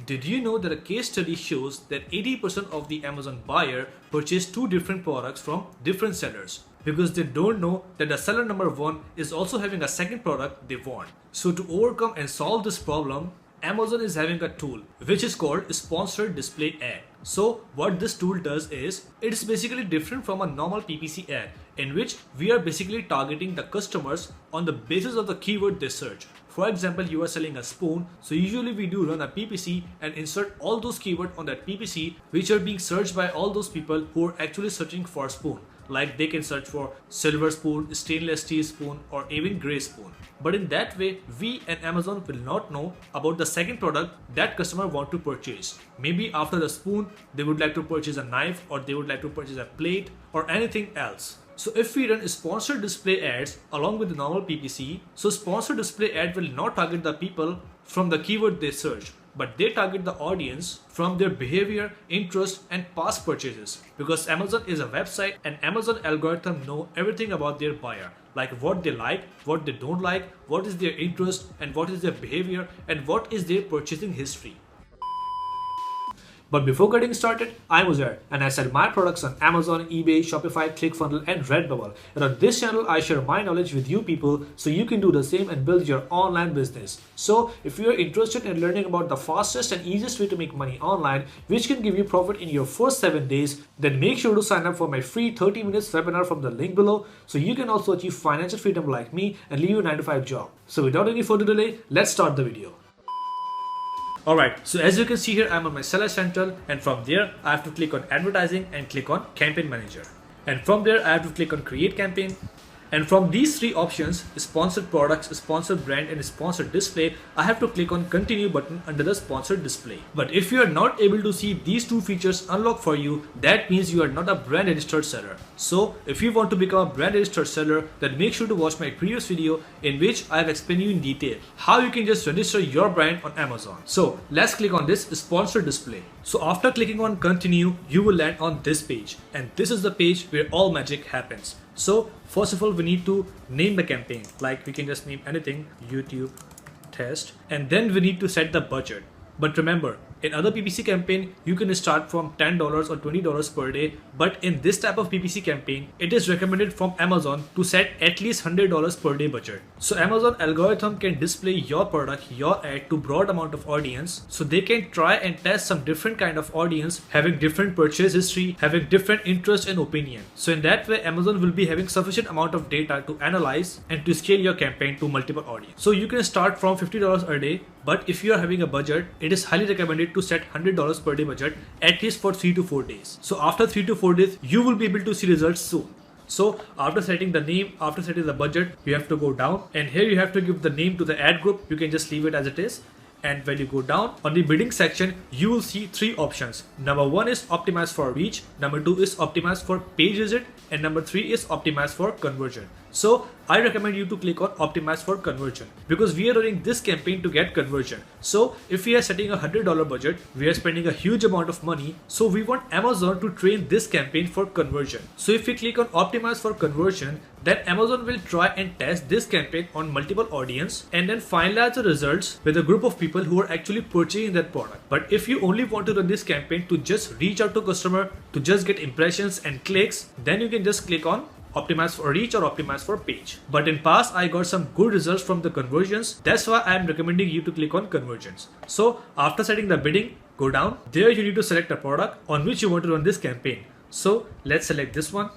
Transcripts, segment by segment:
Did you know that a case study shows that 80% of the Amazon buyer purchased two different products from different sellers because they don't know that the seller number one is also having a second product they want. So to overcome and solve this problem, Amazon is having a tool which is called sponsored display ad. So what this tool does is it's basically different from a normal PPC ad in which we are basically targeting the customers on the basis of the keyword they search. For example, you are selling a spoon, so usually we do run a PPC and insert all those keywords on that PPC which are being searched by all those people who are actually searching for spoon. Like they can search for silver spoon, stainless steel spoon, or even grey spoon. But in that way, we and Amazon will not know about the second product that customer want to purchase. Maybe after the spoon, they would like to purchase a knife, or they would like to purchase a plate or anything else. So if we run sponsored display ads along with the normal PPC, so sponsored display ad will not target the people from the keyword they search, but they target the audience from their behavior, interest, and past purchases. Because Amazon is a website and Amazon algorithm know everything about their buyer, like what they like, what they don't like, what is their interest, and what is their behavior, and what is their purchasing history. But before getting started, I'm Uzair and I sell my products on Amazon, eBay, Shopify, ClickFunnels, and Redbubble. And on this channel, I share my knowledge with you people so you can do the same and build your online business. So if you're interested in learning about the fastest and easiest way to make money online, which can give you profit in your first 7 days, then make sure to sign up for my free 30 minutes webinar from the link below so you can also achieve financial freedom like me and leave your 9-to-5 job. So without any further delay, let's start the video. Alright, so as you can see here, I'm on my Seller Central, and from there I have to click on Advertising and click on Campaign Manager. And from there I have to click on Create Campaign. And from these three options, Sponsored Products, Sponsored Brand, and Sponsored Display, I have to click on Continue button under the Sponsored Display. But if you are not able to see these two features unlocked for you, that means you are not a brand registered seller. So if you want to become a brand registered seller, then make sure to watch my previous video in which I have explained you in detail how you can just register your brand on Amazon. So let's click on this Sponsored Display. So after clicking on Continue, you will land on this page, and this is the page where all magic happens. So first of all, we need to name the campaign, like we can just name anything, YouTube test, and then we need to set the budget. But remember, in other PPC campaign, you can start from $10 or $20 per day. But in this type of PPC campaign, it is recommended from Amazon to set at least $100 per day budget. So Amazon algorithm can display your product, your ad to broad amount of audience. So they can try and test some different kind of audience, having different purchase history, having different interest and opinion. So in that way, Amazon will be having sufficient amount of data to analyze and to scale your campaign to multiple audience. So you can start from $50 a day. But if you are having a budget, it is highly recommended to set $100 per day budget at least for 3 to 4 days. So after 3 to 4 days, you will be able to see results soon. So after setting the name, after setting the budget, you have to go down, and here you have to give the name to the ad group. You can just leave it as it is. And when you go down on the bidding section, you will see three options. Number one is optimized for reach, number two is optimized for page visit, and number three is optimized for conversion. So I recommend you to click on optimize for conversion because we are running this campaign to get conversion. So if we are setting a $100 budget, we are spending a huge amount of money. So we want Amazon to train this campaign for conversion. So if we click on optimize for conversion, then Amazon will try and test this campaign on multiple audience and then finalize the results with a group of people who are actually purchasing that product. But if you only want to run this campaign to just reach out to customer, to just get impressions and clicks, then you can just click on optimize for reach or optimize for page. But in past, I got some good results from the conversions. That's why I am recommending you to click on conversions. So after setting the bidding, go down. There you need to select a product on which you want to run this campaign. So let's select this one.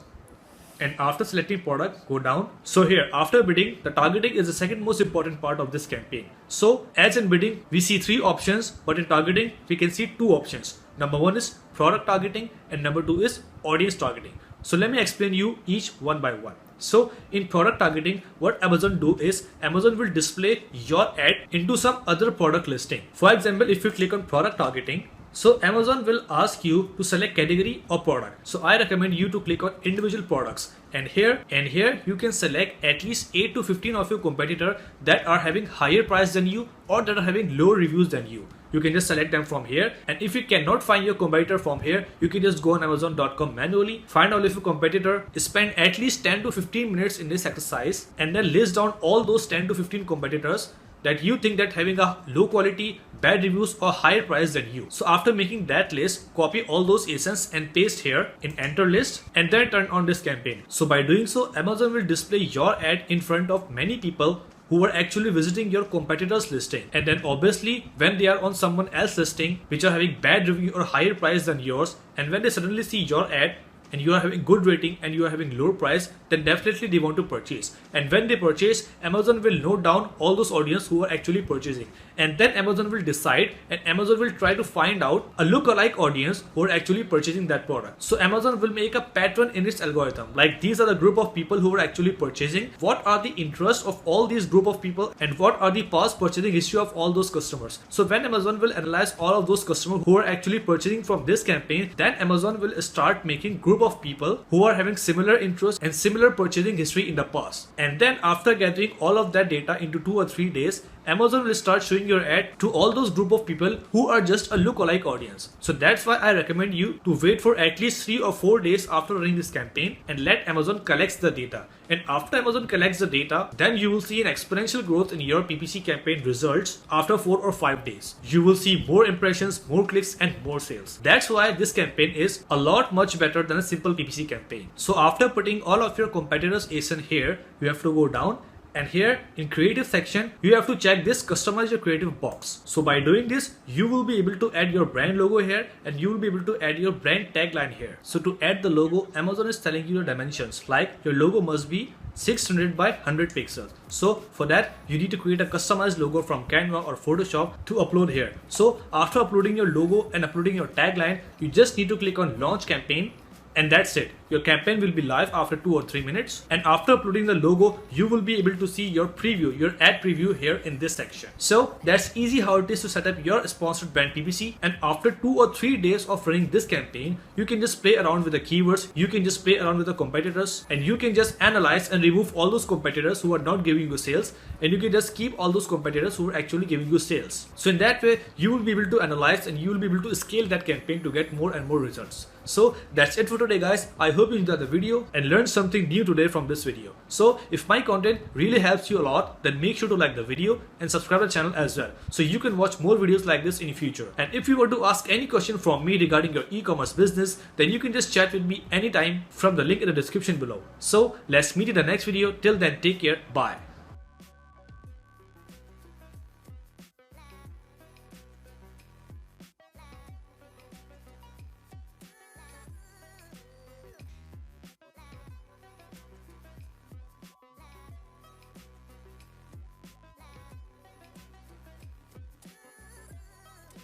And after selecting product, go down. So here, after bidding, the targeting is the second most important part of this campaign. So as in bidding, we see three options, but in targeting, we can see two options. Number one is product targeting and number two is audience targeting. So let me explain you each one by one. So in product targeting, what Amazon do is Amazon will display your ad into some other product listing. For example, if you click on product targeting, so Amazon will ask you to select category or product. So I recommend you to click on individual products. And here you can select at least 8 to 15 of your competitor that are having higher price than you or that are having lower reviews than you. You can just select them from here, and if you cannot find your competitor from here, you can just go on Amazon.com manually, find out if your competitor, spend at least 10 to 15 minutes in this exercise, and then list down all those 10 to 15 competitors that you think that having a low quality, bad reviews or higher price than you. So after making that list, copy all those ASINs and paste here in enter list and then turn on this campaign. So by doing so, Amazon will display your ad in front of many people who are actually visiting your competitors listing. And then obviously when they are on someone else's listing which are having bad review or higher price than yours, and when they suddenly see your ad and you are having good rating and you are having lower price, then definitely they want to purchase. And when they purchase, Amazon will note down all those audience who are actually purchasing. And then Amazon will decide and Amazon will try to find out a lookalike audience who are actually purchasing that product. So Amazon will make a pattern in its algorithm. Like these are the group of people who are actually purchasing. What are the interests of all these group of people and what are the past purchasing history of all those customers. So when Amazon will analyze all of those customers who are actually purchasing from this campaign, then Amazon will start making group of people who are having similar interests and similar purchasing history in the past. And then after gathering all of that data into 2 or 3 days, Amazon will start showing your ad to all those group of people who are just a lookalike audience. So that's why I recommend you to wait for at least 3 or 4 days after running this campaign and let Amazon collects the data. And after Amazon collects the data, then you will see an exponential growth in your PPC campaign results after 4 or 5 days. You will see more impressions, more clicks and more sales. That's why this campaign is a lot much better than a simple PPC campaign. So after putting all of your competitors ASIN here, you have to go down. And here in creative section, you have to check this customize your creative box. So by doing this, you will be able to add your brand logo here and you will be able to add your brand tagline here. So to add the logo, Amazon is telling you the dimensions, like your logo must be 600 by 100 pixels. So for that, you need to create a customized logo from Canva or Photoshop to upload here. So after uploading your logo and uploading your tagline, you just need to click on launch campaign. And that's it. Your campaign will be live after 2 or 3 minutes. And after uploading the logo, you will be able to see your preview, your ad preview here in this section. So that's easy how it is to set up your sponsored brand PPC. And after 2 or 3 days of running this campaign, you can just play around with the keywords. You can just play around with the competitors and you can just analyze and remove all those competitors who are not giving you sales. And you can just keep all those competitors who are actually giving you sales. So in that way, you will be able to analyze and you will be able to scale that campaign to get more and more results. So that's it for today, guys. I hope you enjoyed the video and learned something new today from this video. So if my content really helps you a lot, then make sure to like the video and subscribe to the channel as well, so you can watch more videos like this in the future. And if you want to ask any question from me regarding your e-commerce business, then you can just chat with me anytime from the link in the description below. So let's meet in the next video. Till then, take care. Bye.